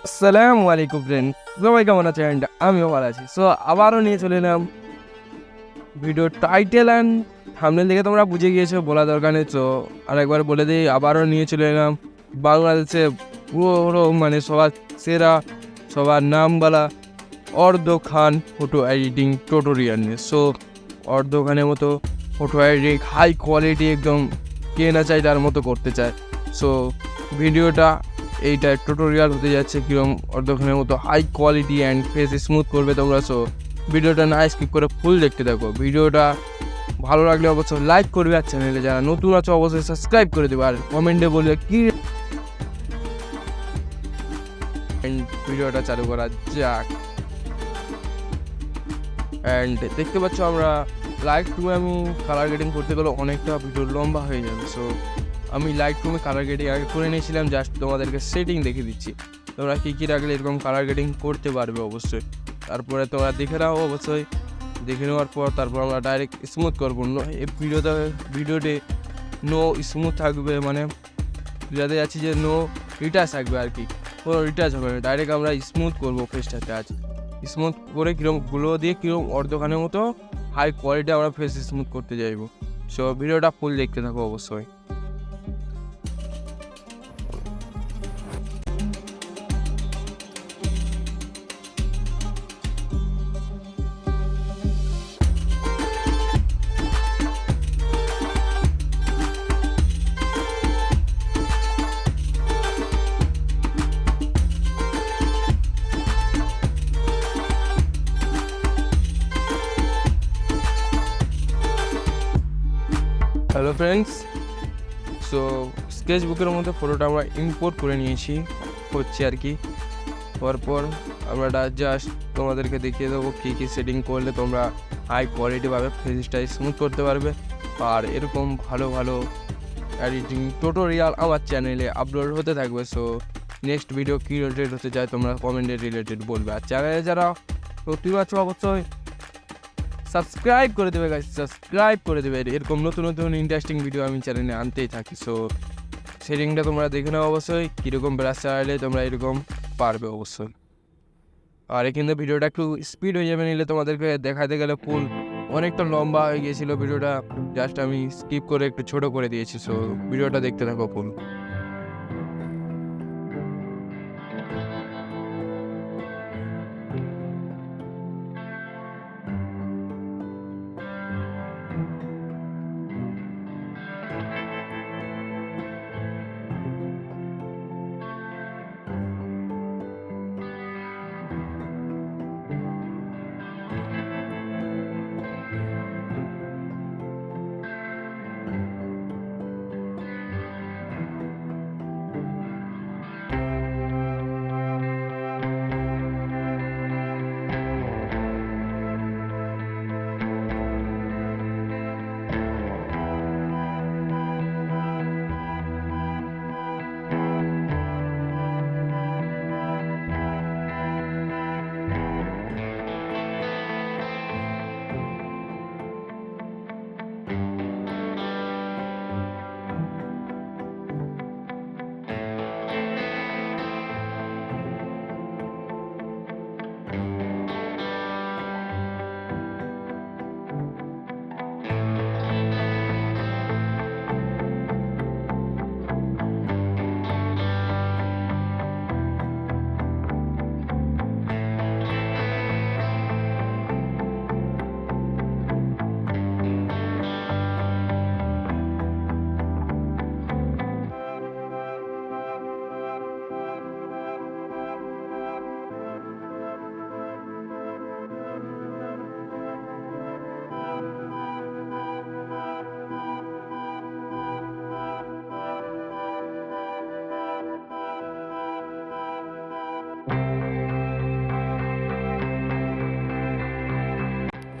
আসসালামু আলাইকুম ফ্রেন্ড, সবাই কেমন আছেন? আমিও ভালো আছি। সো আবারও নিয়ে চলে এলাম ভিডিও টাইটেল অ্যান্ড থাম্বনেল দেখে তোমরা বুঝে গিয়েছো, বলা দরকার নেই। তো আরেকবার বলে দিই, আবারও নিয়ে চলে এলাম বাংলাদেশে পুরো সবার সেরা, সবার নামবালা অর্ধ খান ফটো এডিটিং টিউটোরিয়াল নিয়ে। সো অর্ধ খানের মতো ফটো এডিটিং হাই কোয়ালিটি, একদম কে না চাই তার মতো করতে চায়। সো ভিডিওটা এইটা টিউটোরিয়াল হতে যাচ্ছে কীরকম অর্ধখানের মতো high quality and face smooth করবে তোমরা। সো ভিডিওটা না স্কিপ করে ফুল দেখতে থাকো। ভিডিওটা ভালো লাগলে অবশ্যই লাইক করবে, আর চ্যানেলে যারা নতুন আছো অবশ্যই সাবস্ক্রাইব করে দেবে, আর কমেন্টে বলবে কি। ভিডিওটা চালু করা যাক। অ্যান্ড দেখতে পাচ্ছ আমরা লাইট রুমে আমি কালার গ্রেডিং করতে গেলে অনেকটা ভিডিও লম্বা হয়ে যাবে। সো আমি লাইট রুমে কালার গ্রেডিং আগে করে নিয়েছিলাম, জাস্ট তোমাদেরকে সেটিং দেখে দিচ্ছি। তোমরা কী কী রাখলে এরকম কালার গ্রেডিং করতে পারবে অবশ্যই। তারপরে তোমরা দেখে নাও, অবশ্যই দেখে নেওয়ার পর তারপর আমরা ডাইরেক্ট স্মুথ করবো। এই ভিডিওতে নো স্মুথ থাকবে, যাতে যাচ্ছি যে নো রিটাচ থাকবে আর কি, কোনো রিটাচ হবে না। ডাইরেক্ট আমরা স্মুথ করবো ফেসটাতে। আজ স্মুথ করে কীরকম গ্লো দিয়ে কীরকম অর্ধখানের মতো হাই কোয়ালিটি আমরা ফেস স্মুথ করতে যাইব। সো ভিডিওটা ফুল দেখতে থাকো অবশ্যই। হ্যালো ফ্রেন্ডস, সো স্কেচ বুকের মধ্যে ফটোটা আমরা ইম্পোর্ট করে নিয়েছি হচ্ছে আর কি। তারপর আমরা জাস্ট তোমাদেরকে দেখিয়ে দেবো কী কী সেটিং করলে তোমরা হাই কোয়ালিটিভাবে ফেসটা স্মুথ করতে পারবে। আর এরকম ভালো ভালো এডিটিং টিউটোরিয়াল আমার চ্যানেলে আপলোড হতে থাকবে। সো নেক্সট ভিডিও কী রিলেটেড হতে চায় তোমরা কমেন্টে রিলেটেড বলবে, আর চ্যানেলে যারা নতুন আছো অবশ্যই সাবস্ক্রাইব করে দেবে গাইস, সাবস্ক্রাইব করে দেবে। এরকম নতুন নতুন ইন্টারেস্টিং ভিডিও আমি চ্যানেলে আনতেই থাকি। সো সেটিংটা তোমরা দেখে নাও অবশ্যই, কীরকম ব্রাশ চালালে তোমরা এরকম পারবে অবশ্যই। আর এখানে ভিডিওটা একটু স্পিড হয়ে যাবে, নিলে তোমাদেরকে দেখাতে গেলে ফুল অনেকটা লম্বা হয়ে গিয়েছিলো ভিডিওটা, জাস্ট আমি স্কিপ করে একটু ছোট করে দিয়েছি। সো ভিডিওটা দেখতে থাকো ফুল।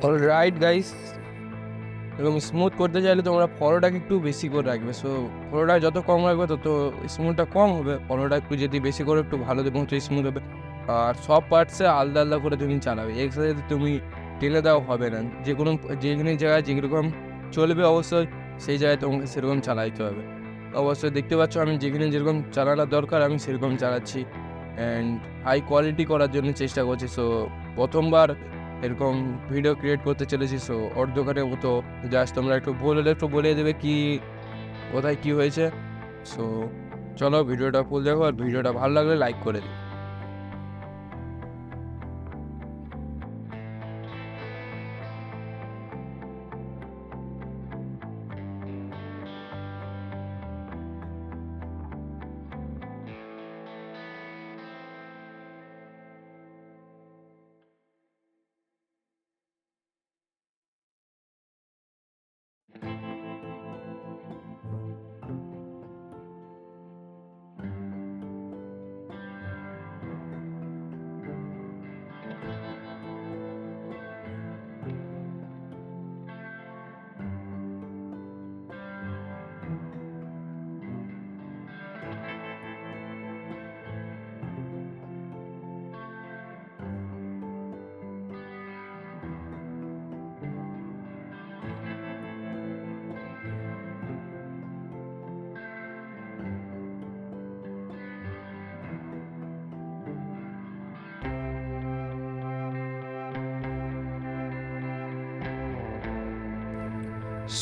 অলরাইট গাইস, এরকম স্মুথ করতে চাইলে তোমরা ফলোটাকে একটু বেশি করে রাখবে। সো ফলোটা যত কম রাখবে তত স্মুথটা কম হবে। ফলোটা একটু যদি বেশি করে একটু ভালো দেবো তো স্মুথ হবে। আর সব পার্টসে আলাদা আলাদা করে তুমি চালাবে, একসাথে তুমি টেনে দেওয়া হবে না। যেখানে জায়গায় যেরকম চলবে অবশ্যই সেই জায়গায় তোমাকে সেরকম চালাইতে হবে। অবশ্যই দেখতে পাচ্ছ আমি যেখানে যেরকম চালানোর দরকার আমি সেরকম চালাচ্ছি। অ্যান্ড হাই কোয়ালিটি করার জন্য চেষ্টা করছি। সো প্রথমবার এরকম ভিডিও ক্রিয়েট করতে চলেছি। সো অর্ধঘটের মতো জাস্ট তোমরা একটু বলে দেবে কি কোথায় কী হয়েছে। সো চলো ভিডিওটা ফুল দেখো, আর ভিডিওটা ভালো লাগলে লাইক করে দিও।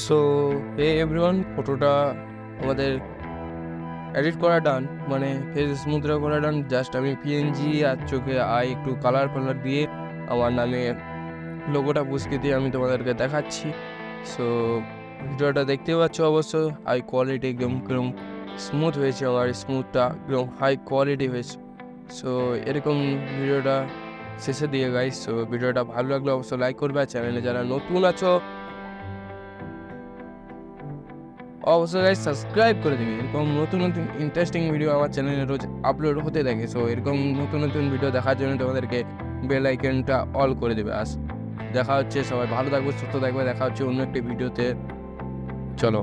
সো হে এভরিওয়ান, ফটোটা আমাদের এডিট করা ডান, মানে ফেস স্মুথরা করা ডান। জাস্ট আমি পিএনজি আর চোখে আই একটু কালার দিয়ে আমার নামে লোগোটা বুঝকে দিয়ে আমি তোমাদেরকে দেখাচ্ছি। সো ভিডিওটা দেখতে পাচ্ছ অবশ্য হাই কোয়ালিটি, একদম স্মুথ হয়েছে, আমার স্মুথটা একদম হাই কোয়ালিটি হয়েছে। সো এরকম ভিডিওটা শেষে দিয়ে গাইস। সো ভিডিওটা ভালো লাগলে অবশ্যই লাইক করবে, আর চ্যানেলে যারা নতুন আছো অবশ্যই গাইস সাবস্ক্রাইব করে দিবি। এরকম নতুন ইন্টারেস্টিং ভিডিও আমার চ্যানেলে রোজ আপলোড হতে থাকে। সো এরকম নতুন ভিডিও দেখার জন্য তোমাদেরকে বেল আইকনটা অল করে দেবে। দেখা হচ্ছে, সবাই ভালো থাকবে, সুস্থ থাকবে, দেখা হচ্ছে অন্য একটি ভিডিওতে। চলো।